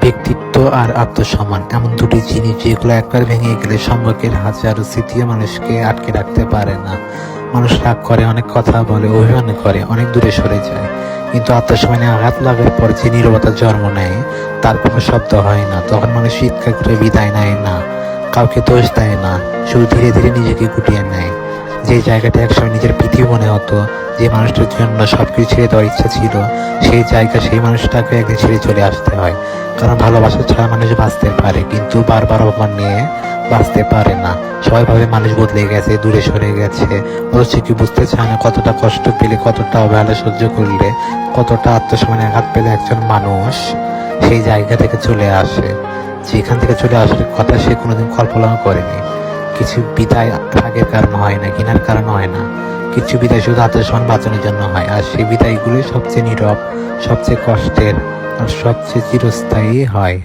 ব্যক্তিত্ব আর আত্মসম্মান এমন দুটি জিনিস যেগুলো একবার ভেঙে গেলে সম্পর্কের হাজারো স্মৃতিও মানুষকে আটকে রাখতে পারে না। মানুষ রাগ করে, অনেক কথা বলে, অভিমান করে, অনেক দূরে সরে যায়, কিন্তু আত্মসম্মানে আঘাত লাগার পর যে নীরবতা জন্ম নেয় তার কোনো শব্দ হয় না। তখন মানুষ চিৎকার করে বিদায় নেয় না, কাউকে দোষ দেয় না, শুধু ধীরে ধীরে নিজেকে গুটিয়ে নেয়। যে জায়গাটা একসময় নিজের পৃথিবী মনে হতো, যে মানুষটার জন্য সবকিছু ছেড়ে দেওয়ার ইচ্ছা ছিল, সেই জায়গা সেই মানুষটাকে একদিন ছেড়ে চলে আসতে হয়। কারণ ভালোবাসা ছাড়া মানুষ বাঁচতে পারে, কিন্তু বারবার অপমান নিয়ে বাঁচতে পারে না। সবাই ভাবে মানুষ বদলে গেছে, দূরে সরে গেছে, অথচ কি বুঝতে চায় না কতটা কষ্ট পেলে, কতটা অবহেলা সহ্য করলে, কতটা আত্মসম্মানে আঘাত পেলে একজন মানুষ সেই জায়গা থেকে চলে আসে, যেখান থেকে চলে আসার কথা সে কোনোদিন কল্পনাও করেনি। কিছু বিদায় রাগের কারণ হয় না, ঘৃণার কারণ হয় না, কিছু বিদায় শুধু আত্মসম্মান বাঁচানোর জন্য হয়। আর সেই বিদায়গুলোই সবচেয়ে নীরব, সবচেয়ে কষ্টের আর সবচেয়ে চিরস্থায়ী হয়।